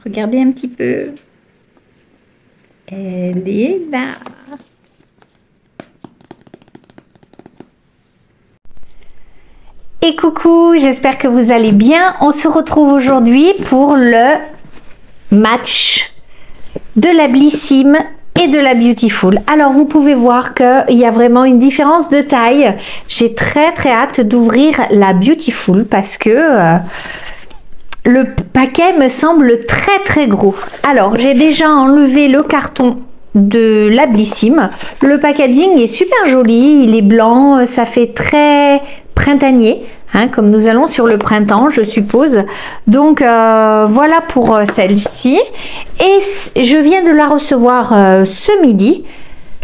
Regardez un petit peu. Elle est là. Et coucou, j'espère que vous allez bien. On se retrouve aujourd'hui pour le match de la Blissim et de la Beautiful. Alors vous pouvez voir qu'il y a vraiment une différence de taille. J'ai très hâte d'ouvrir la Beautiful parce que le paquet me semble très gros. Alors j'ai déjà enlevé le carton de la Blissim. Le packaging est super joli, il est blanc, ça fait très printanier, hein, comme nous allons sur le printemps, je suppose. Donc voilà pour celle-ci. Et je viens de la recevoir ce midi,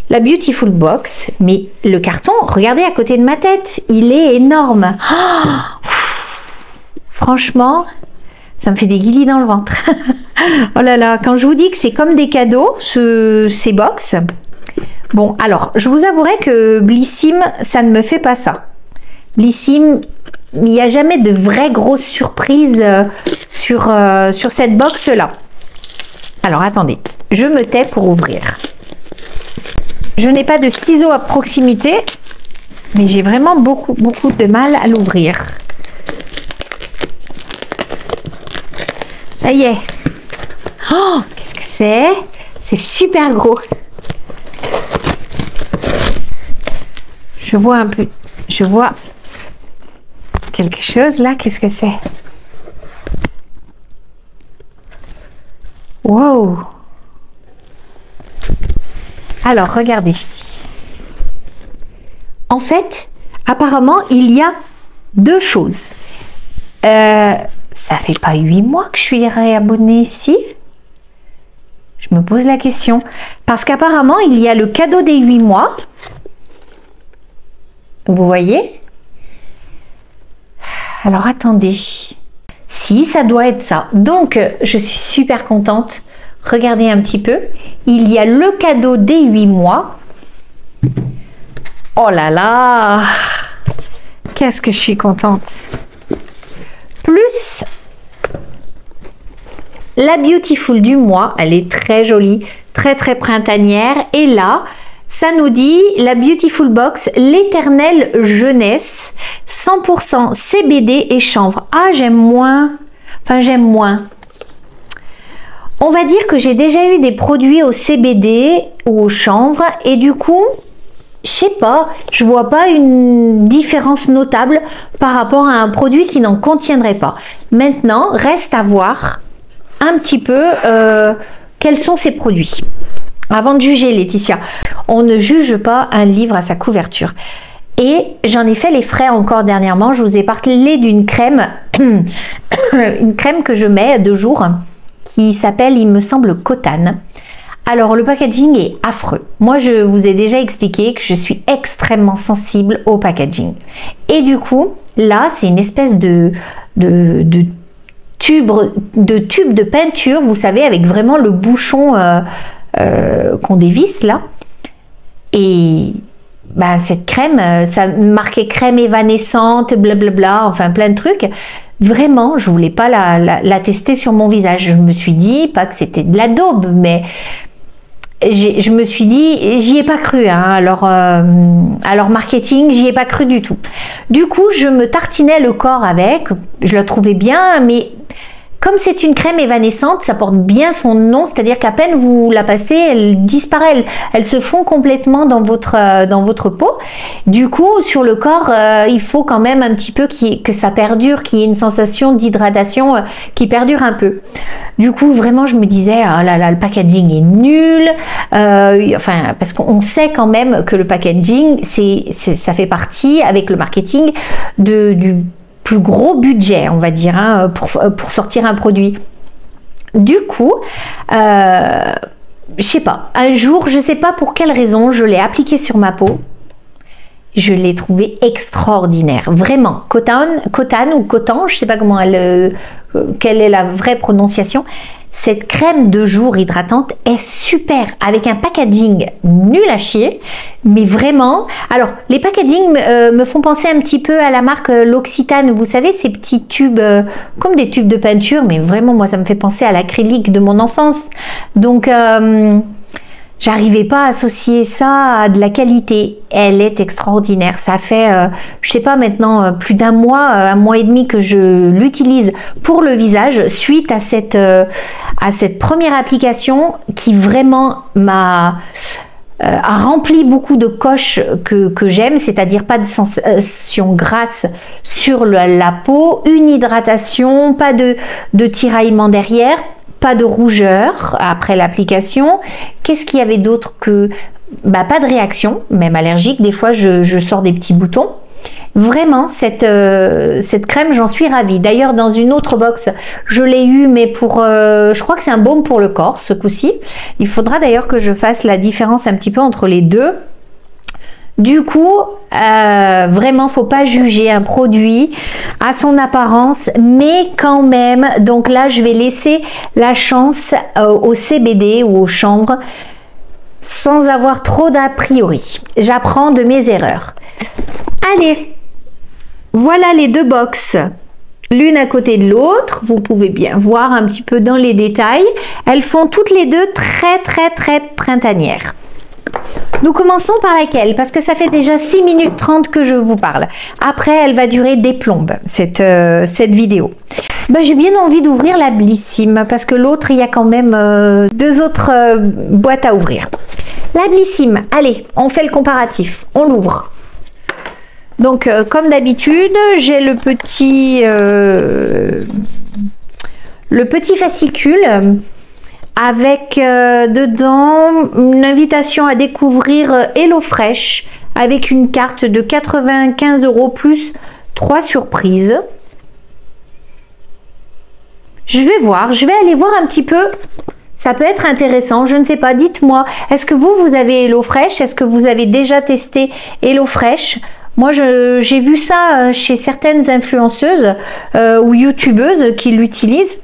la Beautiful Box. Mais le carton, regardez à côté de ma tête, il est énorme. Oh, franchement, ça me fait des guilis dans le ventre. Oh là là, quand je vous dis que c'est comme des cadeaux, ces box. Bon, alors, je vous avouerai que Blissim, ça ne me fait pas ça. Blissim, il n'y a jamais de vraie grosse surprise sur cette box-là. Alors, attendez, je me tais pour ouvrir. Je n'ai pas de ciseaux à proximité, mais j'ai vraiment beaucoup de mal à l'ouvrir. Ça y est. Oh, qu'est-ce que c'est? C'est super gros. Je vois un peu. Je vois quelque chose là. Qu'est-ce que c'est? Wow. Alors, regardez. En fait, apparemment, il y a deux choses. Ça fait pas 8 mois que je suis réabonnée ici. Je me pose la question. Parce qu'apparemment, il y a le cadeau des 8 mois. Vous voyez? Alors, attendez. Si, ça doit être ça. Donc, je suis super contente. Regardez un petit peu. Il y a le cadeau des 8 mois. Oh là là! Qu'est-ce que je suis contente! Plus la Beautiful du mois, elle est très jolie, très printanière. Et là, ça nous dit la Beautiful Box, l'éternelle jeunesse, 100% CBD et chanvre. Ah, j'aime moins. Enfin, j'aime moins. On va dire que j'ai déjà eu des produits au CBD ou au chanvre et du coup, je sais pas, je vois pas une différence notable par rapport à un produit qui n'en contiendrait pas. Maintenant, reste à voir un petit peu quels sont ces produits. Avant de juger, Laetitia, on ne juge pas un livre à sa couverture. Et j'en ai fait les frais encore dernièrement. Je vous ai parlé d'une crème, une crème que je mets 2 jours, qui s'appelle, il me semble, Cotane. Alors, le packaging est affreux. Moi, je vous ai déjà expliqué que je suis extrêmement sensible au packaging. Et du coup, là, c'est une espèce de tube de peinture, vous savez, avec vraiment le bouchon qu'on dévisse là. Et bah, cette crème, ça marquait crème évanescente, blablabla, enfin plein de trucs. Vraiment, je voulais pas la tester sur mon visage. Je me suis dit, pas que c'était de la daube, mais je me suis dit, j'y ai pas cru, hein, alors marketing, j'y ai pas cru du tout. Du coup, je me tartinais le corps avec, je la trouvais bien, mais comme c'est une crème évanescente, ça porte bien son nom, c'est-à-dire qu'à peine vous la passez, elle disparaît, elle se fond complètement dans votre peau. Du coup, sur le corps, il faut quand même un petit peu que ça perdure, qu'il y ait une sensation d'hydratation qui perdure un peu. Du coup, vraiment, je me disais, oh là là, le packaging est nul. Enfin, parce qu'on sait quand même que le packaging, ça fait partie, avec le marketing, du plus gros budget, on va dire, hein, pour sortir un produit. Du coup, je sais pas, un jour, je sais pas pour quelle raison, je l'ai appliqué sur ma peau Je l'ai trouvé extraordinaire, vraiment. Cotane ou Cotan, je ne sais pas comment quelle est la vraie prononciation. Cette crème de jour hydratante est super, avec un packaging nul à chier, mais vraiment. Alors, les packagings me font penser un petit peu à la marque L'Occitane, vous savez, ces petits tubes, comme des tubes de peinture, mais vraiment, moi, ça me fait penser à l'acrylique de mon enfance. Donc, j'arrivais pas à associer ça à de la qualité. Elle est extraordinaire. Ça fait, je sais pas maintenant, plus d'un mois et demi que je l'utilise pour le visage suite à cette première application qui vraiment a rempli beaucoup de coches que j'aime, c'est-à-dire pas de sensation grasse sur la peau, une hydratation, pas de tiraillement derrière, pas de rougeur après l'application. Qu'est-ce qu'il y avait d'autre que... pas de réaction, même allergique. Des fois, je sors des petits boutons. Vraiment, cette crème, j'en suis ravie. D'ailleurs, dans une autre box, je l'ai eu, mais pour... je crois que c'est un baume pour le corps, ce coup-ci. Il faudra d'ailleurs que je fasse la différence un petit peu entre les deux. Du coup, vraiment, faut pas juger un produit à son apparence, mais quand même, donc là, je vais laisser la chance au CBD ou au chanvre sans avoir trop d'a priori. J'apprends de mes erreurs. Allez, voilà les deux box, l'une à côté de l'autre. Vous pouvez bien voir un petit peu dans les détails. Elles font toutes les deux très printanières. Nous commençons par laquelle? Parce que ça fait déjà 6 minutes 30 que je vous parle. Après, elle va durer des plombes, cette vidéo. J'ai bien envie d'ouvrir la Blissim, parce que l'autre, il y a quand même deux autres boîtes à ouvrir. La Blissim, allez, on fait le comparatif. On l'ouvre. Donc, comme d'habitude, j'ai le petit fascicule avec dedans une invitation à découvrir HelloFresh avec une carte de 95 € plus 3 surprises. Je vais aller voir un petit peu. Ça peut être intéressant, je ne sais pas. Dites-moi, est-ce que vous avez HelloFresh? Est-ce que vous avez déjà testé HelloFresh? Moi, j'ai vu ça chez certaines influenceuses ou youtubeuses qui l'utilisent.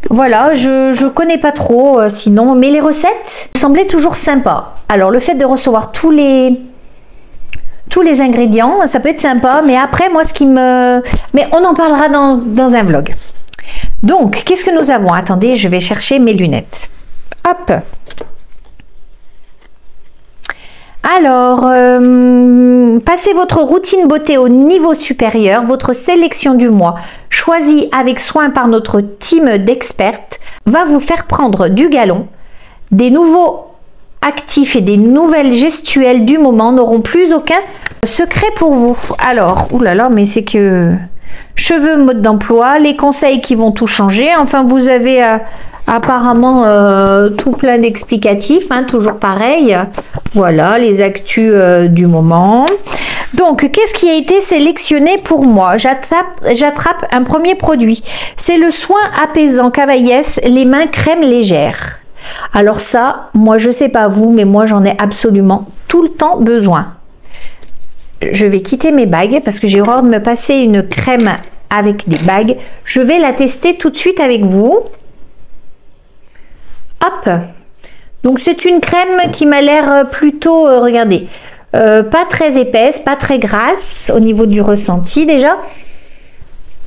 Voilà, je connais pas trop sinon, mais les recettes me semblaient toujours sympas. Alors, le fait de recevoir tous les ingrédients, ça peut être sympa, mais après, moi, mais on en parlera dans un vlog. Donc, qu'est-ce que nous avons? Attendez, je vais chercher mes lunettes. Hop! Alors, passez votre routine beauté au niveau supérieur, votre sélection du mois, choisie avec soin par notre team d'expertes, va vous faire prendre du galon. Des nouveaux actifs et des nouvelles gestuelles du moment n'auront plus aucun secret pour vous. Alors, oulala, mais c'est que... Cheveux, mode d'emploi, les conseils qui vont tout changer. Enfin, vous avez apparemment tout plein d'explicatifs, hein, toujours pareil. Voilà, les actus du moment. Donc, qu'est-ce qui a été sélectionné pour moi? J'attrape un premier produit. C'est le soin apaisant Cavaillès, les mains crème légère. Alors ça, moi, je sais pas vous, mais moi, j'en ai absolument tout le temps besoin. Je vais quitter mes bagues parce que j'ai horreur de me passer une crème avec des bagues. Je vais la tester tout de suite avec vous. Hop! Donc c'est une crème qui m'a l'air plutôt, regardez, pas très épaisse, pas très grasse au niveau du ressenti déjà.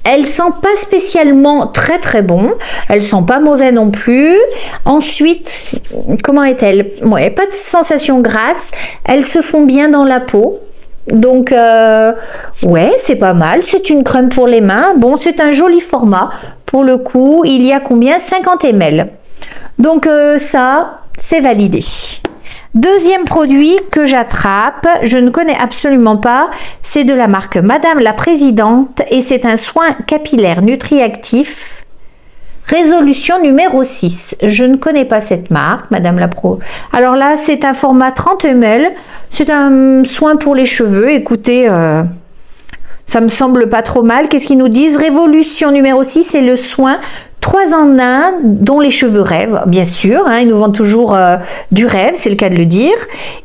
Elle sent pas spécialement très bon. Elle sent pas mauvais non plus. Ensuite, comment est-elle? Ouais, pas de sensation grasse. Elles se font bien dans la peau. Donc, ouais, c'est pas mal. C'est une crème pour les mains. Bon, c'est un joli format. Pour le coup, il y a combien? 50 ml. Donc, ça, c'est validé. Deuxième produit que j'attrape, je ne connais absolument pas, c'est de la marque Madame la Présidente et c'est un soin capillaire nutriactif. Résolution numéro 6. Je ne connais pas cette marque, Madame la Pro. Alors là, c'est un format 30 ml. C'est un soin pour les cheveux. Écoutez, ça me semble pas trop mal. Qu'est-ce qu'ils nous disent? Révolution numéro 6, c'est le soin 3 en 1, dont les cheveux rêves, bien sûr, hein, ils nous vendent toujours du rêve, c'est le cas de le dire.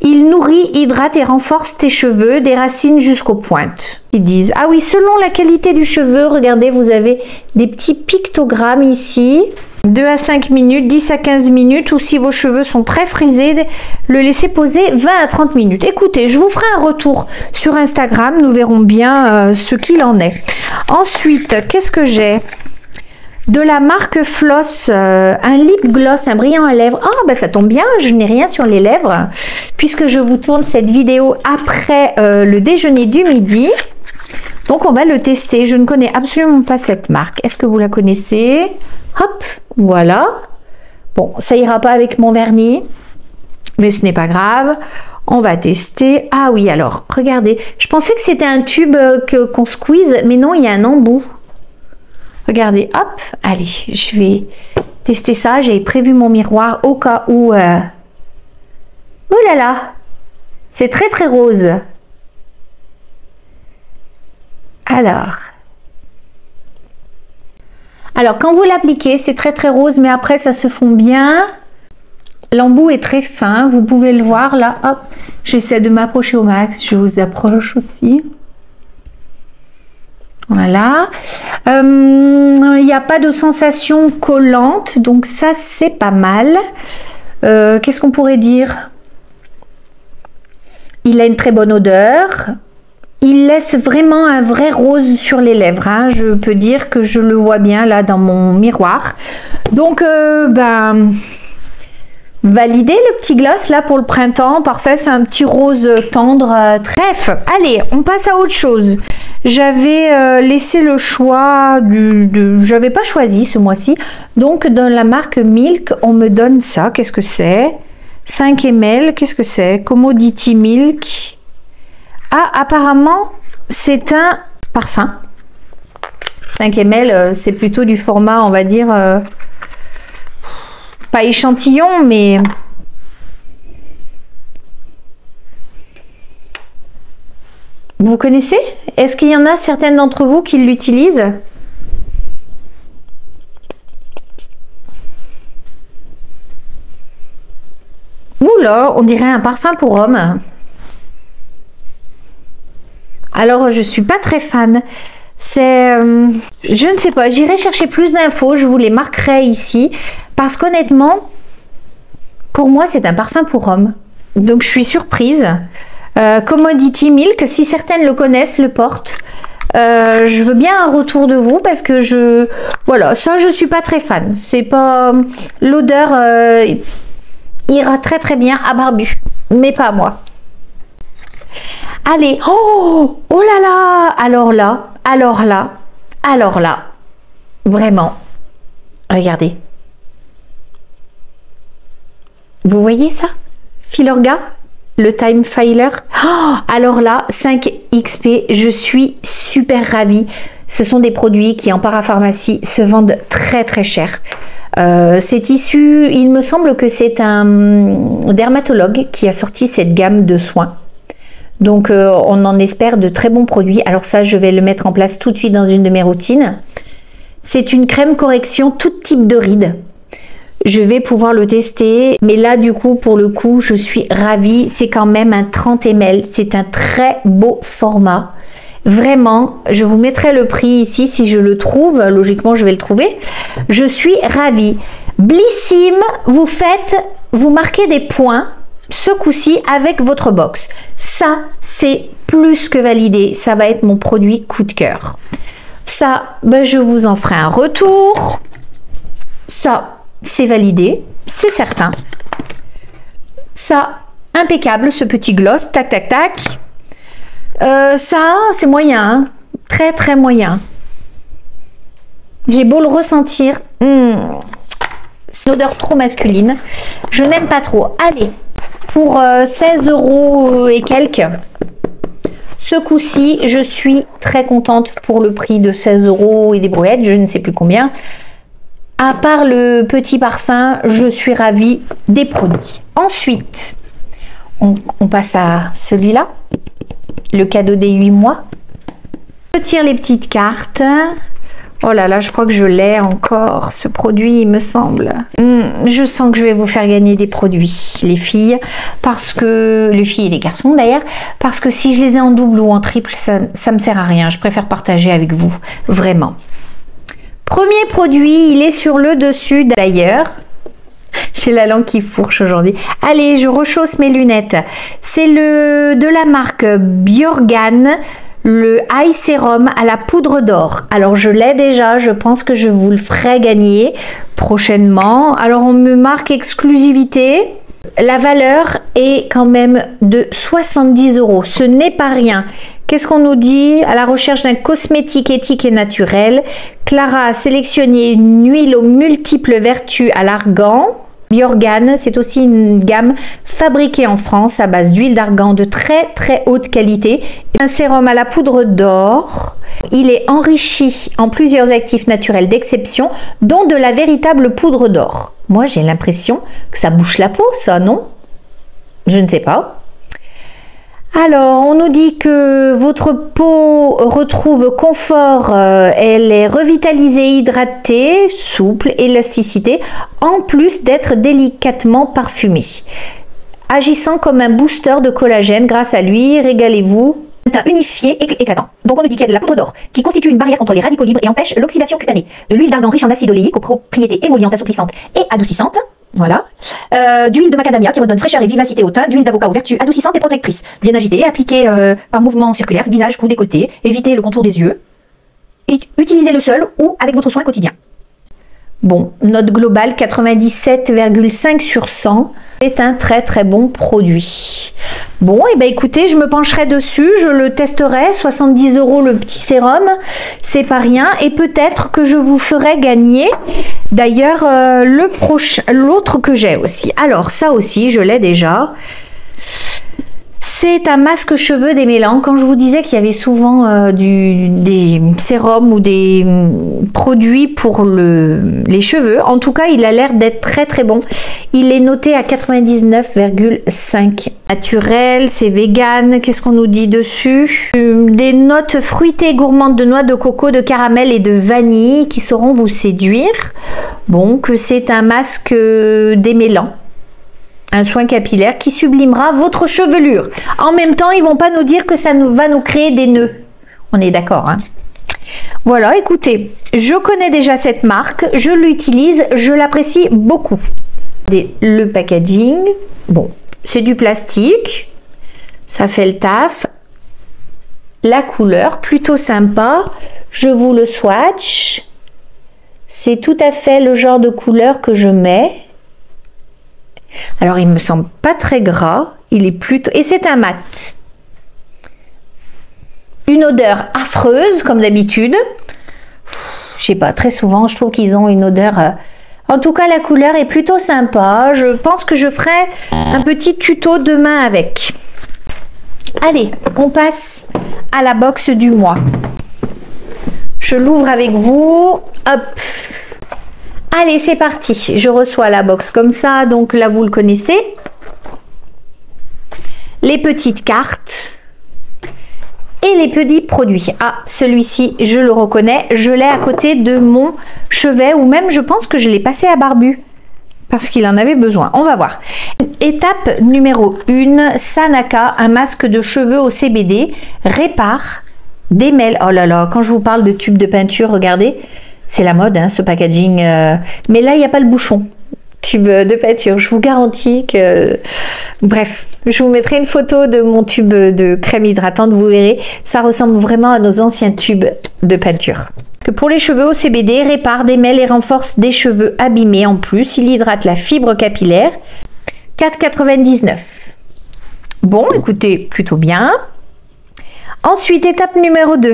Il nourrit, hydrate et renforce tes cheveux, des racines jusqu'aux pointes. Ils disent, ah oui, selon la qualité du cheveu, regardez, vous avez des petits pictogrammes ici. 2 à 5 minutes, 10 à 15 minutes, ou si vos cheveux sont très frisés, le laisser poser 20 à 30 minutes. Écoutez, je vous ferai un retour sur Instagram, nous verrons bien ce qu'il en est. Ensuite, qu'est-ce que j'ai? De la marque Floss, un lip gloss, un brillant à lèvres. Ah, bah ça tombe bien, je n'ai rien sur les lèvres, puisque je vous tourne cette vidéo après le déjeuner du midi. Donc, on va le tester. Je ne connais absolument pas cette marque. Est-ce que vous la connaissez? Hop, voilà. Bon, ça ira pas avec mon vernis, mais ce n'est pas grave. On va tester. Ah oui, alors, regardez. Je pensais que c'était un tube qu'on squeeze, mais non, il y a un embout. Regardez, hop, allez, je vais tester ça. J'ai prévu mon miroir au cas où... Oh là là, c'est très très rose. Alors quand vous l'appliquez, c'est très très rose, mais après ça se fond bien. L'embout est très fin, vous pouvez le voir là. Hop, j'essaie de m'approcher au max, je vous approche aussi. Voilà. Il n'y a pas de sensation collante, donc ça c'est pas mal. Qu'est-ce qu'on pourrait dire? Il a une très bonne odeur. Il laisse vraiment un vrai rose sur les lèvres, hein. Je peux dire que je le vois bien là dans mon miroir. Donc, validé le petit gloss là pour le printemps. Parfait, c'est un petit rose tendre. Bref, allez, on passe à autre chose. J'avais laissé le choix j'avais pas choisi ce mois-ci. Donc, dans la marque Milk, on me donne ça. Qu'est-ce que c'est? 5 ml. Qu'est-ce que c'est? Commodity Milk. Ah, apparemment, c'est un parfum. 5 ml, c'est plutôt du format, on va dire, pas échantillon, mais... Vous connaissez? Est-ce qu'il y en a certaines d'entre vous qui l'utilisent? Oula, on dirait un parfum pour homme. Alors, je suis pas très fan. C'est... je ne sais pas, j'irai chercher plus d'infos, je vous les marquerai ici. Parce qu'honnêtement, pour moi, c'est un parfum pour homme. Donc, je suis surprise. Commodity Milk, si certaines le connaissent, le portent. Je veux bien un retour de vous parce que voilà, ça, je suis pas très fan. C'est pas... L'odeur ira très très bien à Barbu, mais pas à moi. Allez, oh là là, alors là, vraiment, regardez. Vous voyez ça? Filorga, le Time Filer. Oh, alors là, 5 XP, je suis super ravie. Ce sont des produits qui en parapharmacie se vendent très très cher. C'est issu, il me semble que c'est un dermatologue qui a sorti cette gamme de soins. Donc, on en espère de très bons produits. Alors ça, je vais le mettre en place tout de suite dans une de mes routines. C'est une crème correction tout type de rides. Je vais pouvoir le tester. Mais là, du coup, pour le coup, je suis ravie. C'est quand même un 30 ml. C'est un très beau format. Vraiment, je vous mettrai le prix ici si je le trouve. Logiquement, je vais le trouver. Je suis ravie. Blissim, vous marquez des points ce coup-ci avec votre box. Ça, c'est plus que validé. Ça va être mon produit coup de cœur. Ça, ben, je vous en ferai un retour. Ça, c'est validé, c'est certain. Ça, impeccable, ce petit gloss. Tac, tac, tac. Ça, c'est moyen. Hein. Très, très moyen. J'ai beau le ressentir. C'est une odeur trop masculine. Je n'aime pas trop. Allez. Pour 16 € et quelques. Ce coup-ci, je suis très contente pour le prix de 16 € et des brouettes, je ne sais plus combien. À part le petit parfum, je suis ravie des produits. Ensuite, on passe à celui-là, le cadeau des 8 mois. Je tire les petites cartes. Oh là là, je crois que je l'ai encore, ce produit, il me semble. Je sens que je vais vous faire gagner des produits, les filles, parce que... Les filles et les garçons d'ailleurs, parce que si je les ai en double ou en triple, ça me sert à rien. Je préfère partager avec vous, vraiment. Premier produit, il est sur le dessus d'ailleurs. J'ai la langue qui fourche aujourd'hui. Allez, je rechausse mes lunettes. C'est de la marque Bjorgan, le Eye Serum à la poudre d'or. Alors je l'ai déjà, je pense que je vous le ferai gagner prochainement. Alors on me marque exclusivité. La valeur est quand même de 70 €. Ce n'est pas rien. Qu'est-ce qu'on nous dit? À la recherche d'un cosmétique éthique et naturel, Clara a sélectionné une huile aux multiples vertus à l'argan. Bjorgan, c'est aussi une gamme fabriquée en France à base d'huile d'argan de très très haute qualité. Un sérum à la poudre d'or. Il est enrichi en plusieurs actifs naturels d'exception, dont de la véritable poudre d'or. Moi, j'ai l'impression que ça bouche la peau, ça, non? Je ne sais pas. Alors, on nous dit que votre peau retrouve confort, elle est revitalisée, hydratée, souple, élasticité, en plus d'être délicatement parfumée. Agissant comme un booster de collagène grâce à lui, régalez-vous. Un unifié éclatant. Donc on nous dit qu'il y a de la poudre d'or qui constitue une barrière contre les radicaux libres et empêche l'oxydation cutanée. De l'huile d'argan riche en acide oléique aux propriétés émollientes, assouplissantes et adoucissantes. Voilà. D'huile de macadamia qui redonne fraîcheur et vivacité au teint, d'huile d'avocat aux vertus adoucissantes et protectrices. Bien agité, appliqué par mouvement circulaire, visage, cou, décolleté, évitez le contour des yeux. Utilisez-le seul ou avec votre soin quotidien. Bon, note globale 97,5 sur 100. C'est un très très bon produit. Bon, et ben écoutez, je me pencherai dessus, je le testerai. 70 € le petit sérum, c'est pas rien. Et peut-être que je vous ferai gagner d'ailleurs l'autre que j'ai aussi. Alors ça aussi, je l'ai déjà. C'est un masque cheveux démêlant. Quand je vous disais qu'il y avait souvent des sérums ou des produits pour les cheveux, en tout cas, il a l'air d'être très très bon. Il est noté à 99,5. Naturel, c'est vegan. Qu'est-ce qu'on nous dit dessus? Des notes fruitées gourmandes de noix de coco, de caramel et de vanille qui sauront vous séduire. Bon, que c'est un masque démêlant. Un soin capillaire qui sublimera votre chevelure. En même temps, ils vont pas nous dire que ça va nous créer des nœuds. On est d'accord, hein? Voilà, écoutez, je connais déjà cette marque, je l'utilise, je l'apprécie beaucoup. Le packaging, bon, c'est du plastique, ça fait le taf. La couleur, plutôt sympa. Je vous le swatch. C'est tout à fait le genre de couleur que je mets. Alors, il me semble pas très gras. Il est plutôt... Et c'est un mat. Une odeur affreuse, comme d'habitude. Je sais pas, très souvent, je trouve qu'ils ont une odeur... En tout cas, la couleur est plutôt sympa. Je pense que je ferai un petit tuto demain avec. Allez, on passe à la box du mois. Je l'ouvre avec vous. Hop. Allez, c'est parti. Je reçois la box comme ça. Donc là, vous le connaissez. Les petites cartes. Et les petits produits. Ah, celui-ci, je le reconnais. Je l'ai à côté de mon chevet. Ou même, je pense que je l'ai passé à Barbu. Parce qu'il en avait besoin. On va voir. Étape numéro 1. Sanaka, un masque de cheveux au CBD. Répare, démêle. Oh là là, quand je vous parle de tube de peinture, regardez. C'est la mode, hein, ce packaging. Mais là, il n'y a pas le bouchon. Tube de peinture. Je vous garantis que... Bref, je vous mettrai une photo de mon tube de crème hydratante. Vous verrez, ça ressemble vraiment à nos anciens tubes de peinture. Que pour les cheveux au CBD, répare, démêle et renforce des cheveux abîmés. En plus, il hydrate la fibre capillaire. 4,99 €. Bon, écoutez, plutôt bien. Ensuite, étape numéro 2.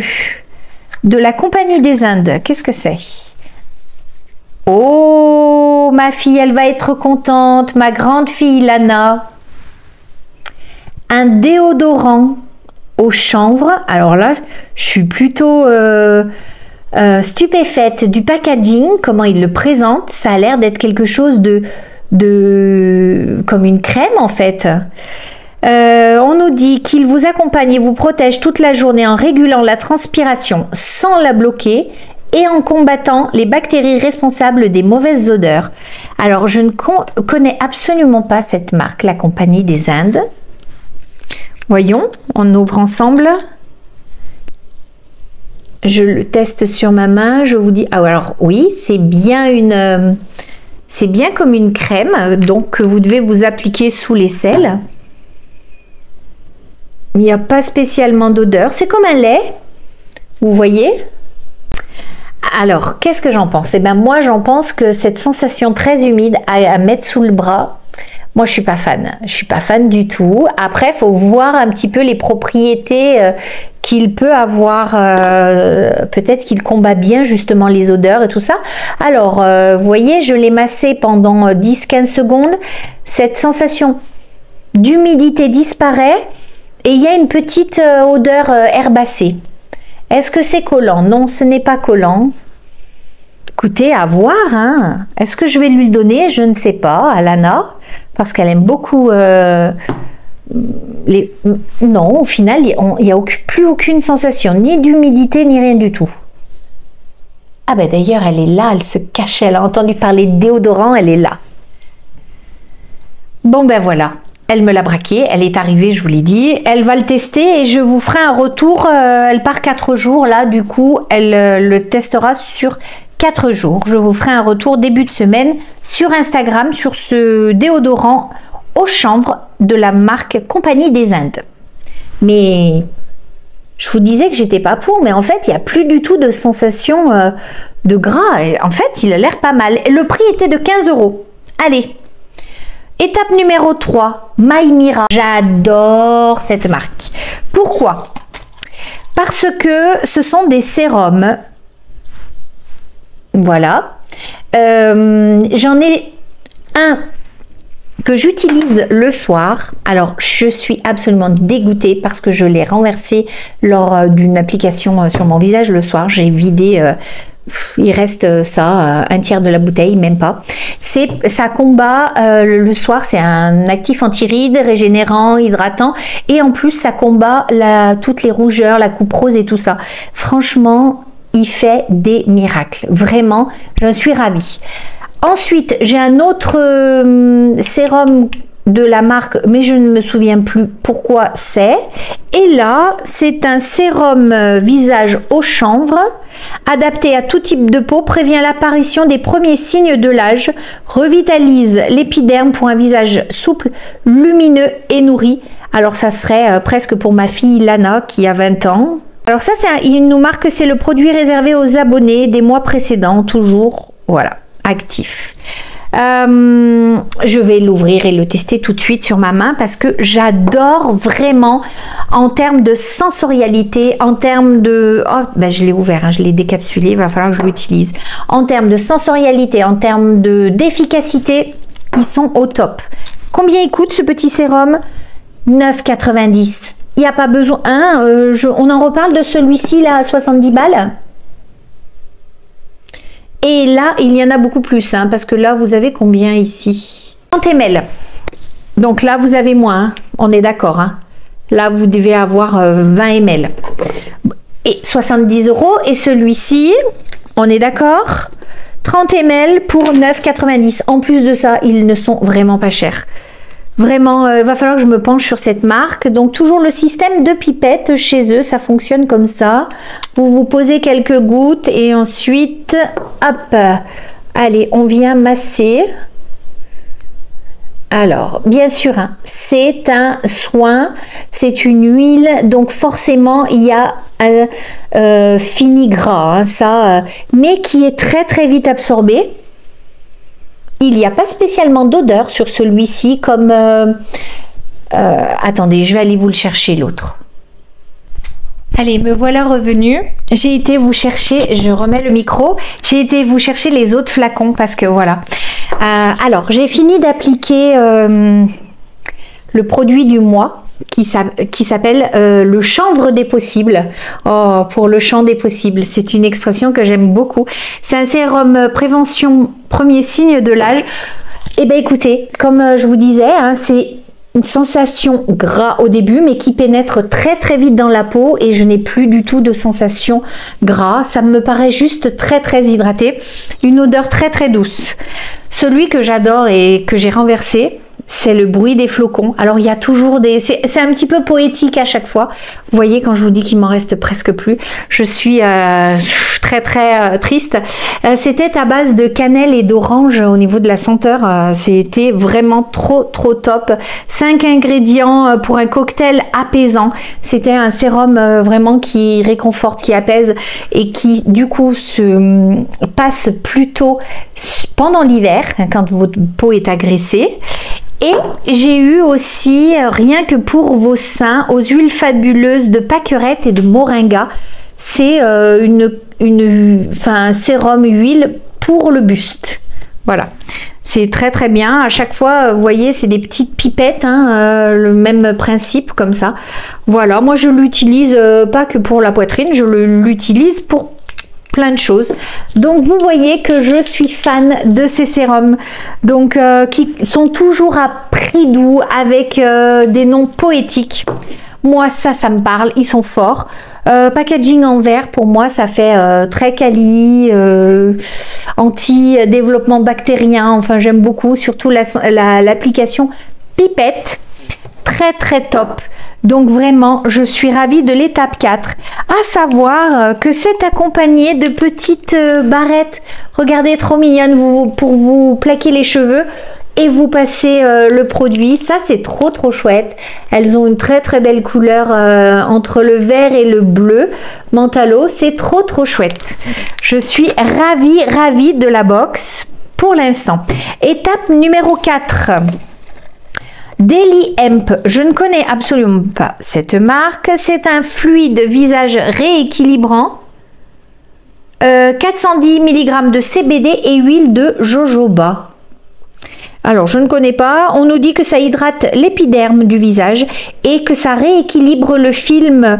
De la Compagnie des Indes. Qu'est-ce que c'est? Oh, ma fille, elle va être contente. Ma grande fille, Lana. Un déodorant au chanvre. Alors là, je suis plutôt stupéfaite du packaging, comment il le présente. Ça a l'air d'être quelque chose comme une crème en fait. On nous dit qu'il vous accompagne et vous protège toute la journée en régulant la transpiration sans la bloquer et en combattant les bactéries responsables des mauvaises odeurs. Alors, je ne connais absolument pas cette marque, la Compagnie des Indes. Voyons, on ouvre ensemble. Je le teste sur ma main, je vous dis... Ah, alors oui, c'est bien une... c'est bien comme une crème, donc vous devez vous appliquer sous l'aisselle. Il n'y a pas spécialement d'odeur, c'est comme un lait, vous voyez. Alors, qu'est-ce que j'en pense? Eh bien, moi, j'en pense que cette sensation très humide à mettre sous le bras, moi, je suis pas fan. Je suis pas fan du tout. Après, il faut voir un petit peu les propriétés qu'il peut avoir. Peut-être qu'il combat bien justement les odeurs et tout ça. Alors, vous voyez, je l'ai massé pendant 10-15 secondes. Cette sensation d'humidité disparaît et il y a une petite odeur herbacée. Est-ce que c'est collant? Non, ce n'est pas collant. Écoutez, à voir. Hein. Est-ce que je vais lui le donner? Je ne sais pas, à Lana, parce qu'elle aime beaucoup les... Non, au final, il n'y a plus aucune sensation, ni d'humidité, ni rien du tout. Ah ben d'ailleurs, elle est là, elle se cachait, elle a entendu parler de déodorant, elle est là. Bon ben voilà, elle me l'a braqué, elle est arrivée, je vous l'ai dit. Elle va le tester et je vous ferai un retour. Elle part 4 jours, là, du coup, elle le testera sur 4 jours. Je vous ferai un retour début de semaine sur Instagram sur ce déodorant au chanvre de la marque Compagnie des Indes. Mais je vous disais que j'étais pas pour, mais en fait, il n'y a plus du tout de sensation de gras. Et en fait, il a l'air pas mal. Le prix était de 15 €. Allez. Étape numéro 3, Maïmira. J'adore cette marque. Pourquoi? Parce que ce sont des sérums. Voilà. J'en ai un que j'utilise le soir. Alors, je suis absolument dégoûtée parce que je l'ai renversé lors d'une application sur mon visage le soir. J'ai vidé... il reste ça, un tiers de la bouteille, même pas. Ça combat le soir, c'est un actif anti-rides, régénérant, hydratant, et en plus ça combat toutes les rougeurs, la coupe rose et tout ça. Franchement, il fait des miracles. Vraiment, j'en suis ravie. Ensuite, j'ai un autre sérum de la marque, mais je ne me souviens plus pourquoi c'est. Et là, c'est un sérum visage au chanvre, adapté à tout type de peau, prévient l'apparition des premiers signes de l'âge, revitalise l'épiderme pour un visage souple, lumineux et nourri. Alors ça serait presque pour ma fille Lana qui a 20 ans. Alors ça, il nous marque que c'est le produit réservé aux abonnés des mois précédents, toujours, voilà, actif. Je vais l'ouvrir et le tester tout de suite sur ma main parce que j'adore vraiment en termes de sensorialité, en termes de... Oh, ben je l'ai ouvert, hein, je l'ai décapsulé, il va falloir que je l'utilise. En termes de sensorialité, en termes d'efficacité, ils sont au top. Combien il coûte ce petit sérum? 9,90 €. Il n'y a pas besoin... Hein, on en reparle de celui-ci là à 70 balles. Et là, il y en a beaucoup plus, hein, parce que là, vous avez combien ici? 30 ml. Donc là, vous avez moins, hein, on est d'accord. Hein. Là, vous devez avoir 20 ml. Et 70 €. Et celui-ci, on est d'accord? 30 ml pour 9,90 €. En plus de ça, ils ne sont vraiment pas chers. Vraiment, il va falloir que je me penche sur cette marque. Donc, toujours le système de pipette chez eux, ça fonctionne comme ça. Vous vous posez quelques gouttes et ensuite, hop, allez, on vient masser. Alors, bien sûr, hein, c'est un soin, c'est une huile, donc forcément, il y a un fini gras, hein, mais qui est très, très vite absorbé. Il n'y a pas spécialement d'odeur sur celui-ci comme... attendez, je vais aller vous le chercher l'autre. Allez, me voilà revenue. J'ai été vous chercher, je remets le micro, j'ai été vous chercher les autres flacons parce que voilà. Alors, j'ai fini d'appliquer le produit du mois qui s'appelle le chanvre des possibles. Oh, pour le champ des possibles, c'est une expression que j'aime beaucoup. C'est un sérum prévention premier signe de l'âge. Et bien écoutez, comme je vous disais, hein, c'est une sensation gras au début, mais qui pénètre très très vite dans la peau et je n'ai plus du tout de sensation gras. Ça me paraît juste très très hydraté. Une odeur très très douce. Celui que j'adore et que j'ai renversé, c'est le bruit des flocons. Alors il y a toujours des... C'est un petit peu poétique à chaque fois. Vous voyez quand je vous dis qu'il m'en reste presque plus, je suis très très triste. C'était à base de cannelle et d'orange au niveau de la senteur. C'était vraiment trop top. 5 ingrédients pour un cocktail apaisant. C'était un sérum vraiment qui réconforte, qui apaise et qui du coup se passe plutôt pendant l'hiver quand votre peau est agressée. Et j'ai eu aussi, rien que pour vos seins, aux huiles fabuleuses de Pâquerette et de Moringa. C'est un sérum huile pour le buste. Voilà, c'est très très bien. À chaque fois, vous voyez, c'est des petites pipettes, hein, le même principe comme ça. Voilà, moi je l'utilise pas que pour la poitrine, je l'utilise pour plein de choses. Donc vous voyez que je suis fan de ces sérums, donc qui sont toujours à prix doux avec des noms poétiques. Moi ça me parle, ils sont forts. Packaging en verre, pour moi ça fait très quali, anti-développement bactérien, enfin j'aime beaucoup, surtout l'application pipette, très très top. Donc vraiment, je suis ravie de l'étape 4, à savoir que c'est accompagné de petites barrettes. Regardez, trop mignonne pour vous plaquer les cheveux et vous passez le produit. Ça, c'est trop chouette. Elles ont une très très belle couleur entre le vert et le bleu mentalo. C'est trop chouette. Je suis ravie de la box pour l'instant. Étape numéro 4. Daily Hemp, je ne connais absolument pas cette marque. C'est un fluide visage rééquilibrant, 410 mg de CBD et huile de jojoba. Alors je ne connais pas. On nous dit que ça hydrate l'épiderme du visage et que ça rééquilibre le film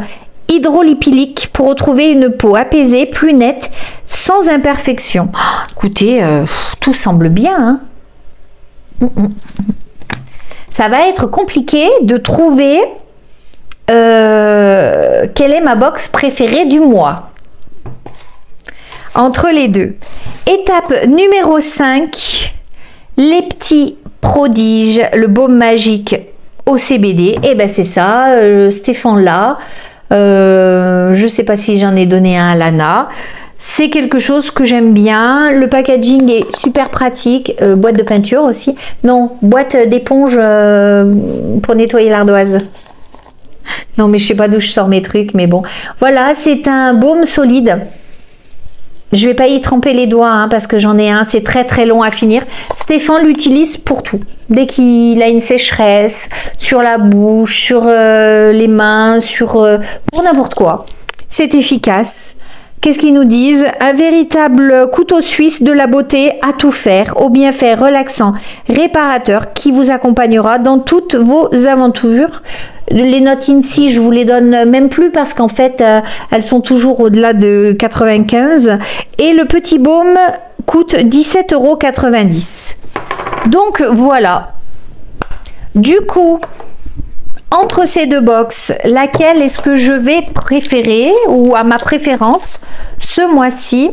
hydrolipidique pour retrouver une peau apaisée, plus nette, sans imperfection. Oh, écoutez, tout semble bien, hein. Ça va être compliqué de trouver quelle est ma box préférée du mois. Entre les deux. Étape numéro 5. Les petits prodiges, le baume magique au CBD. Et ben c'est ça, Stéphane là. Je ne sais pas si j'en ai donné un à Lana. C'est quelque chose que j'aime bien. Le packaging est super pratique. Boîte de peinture aussi. Non, boîte d'éponge pour nettoyer l'ardoise. Non, mais je sais pas d'où je sors mes trucs, mais bon. Voilà, c'est un baume solide. Je vais pas y tremper les doigts hein, parce que j'en ai un. C'est très long à finir. Stéphane l'utilise pour tout. Dès qu'il a une sécheresse, sur la bouche, sur les mains, pour n'importe quoi. C'est efficace. Qu'est-ce qu'ils nous disent? Un véritable couteau suisse de la beauté à tout faire, au bienfait relaxant, réparateur qui vous accompagnera dans toutes vos aventures. Les notes INSI, je vous les donne même plus parce qu'en fait, elles sont toujours au-delà de 95. Et le petit baume coûte 17,90 €. Donc voilà. Du coup, entre ces deux box, laquelle est-ce que je vais préférer ou à ma préférence ce mois-ci?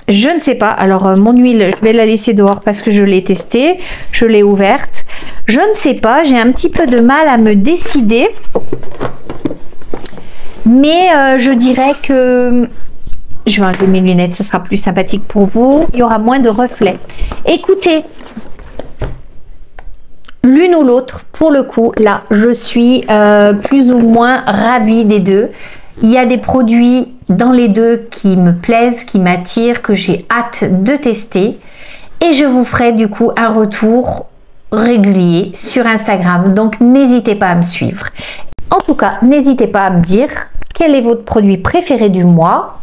Je ne sais pas. Alors mon huile, je vais la laisser dehors parce que je l'ai testée, je l'ai ouverte. Je ne sais pas, j'ai un petit peu de mal à me décider. Mais je dirais que je vais enlever mes lunettes, ce sera plus sympathique pour vous. Il y aura moins de reflets. Écoutez, l'une ou l'autre, pour le coup, là, je suis plus ou moins ravie des deux. Il y a des produits dans les deux qui me plaisent, qui m'attirent, que j'ai hâte de tester. Et je vous ferai du coup un retour régulier sur Instagram. Donc, n'hésitez pas à me suivre. En tout cas, n'hésitez pas à me dire quel est votre produit préféré du mois.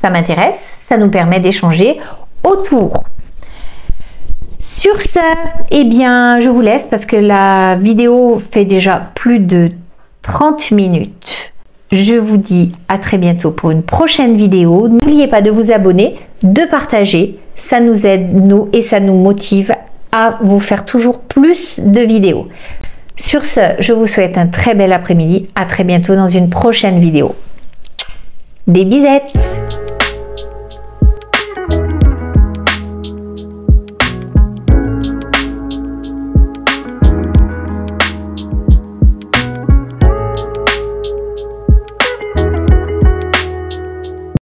Ça m'intéresse, ça nous permet d'échanger autour. Sur ce, eh bien, je vous laisse parce que la vidéo fait déjà plus de 30 minutes. Je vous dis à très bientôt pour une prochaine vidéo. N'oubliez pas de vous abonner, de partager. Ça nous aide, nous, et ça nous motive à vous faire toujours plus de vidéos. Sur ce, je vous souhaite un très bel après-midi. À très bientôt dans une prochaine vidéo. Des bisettes!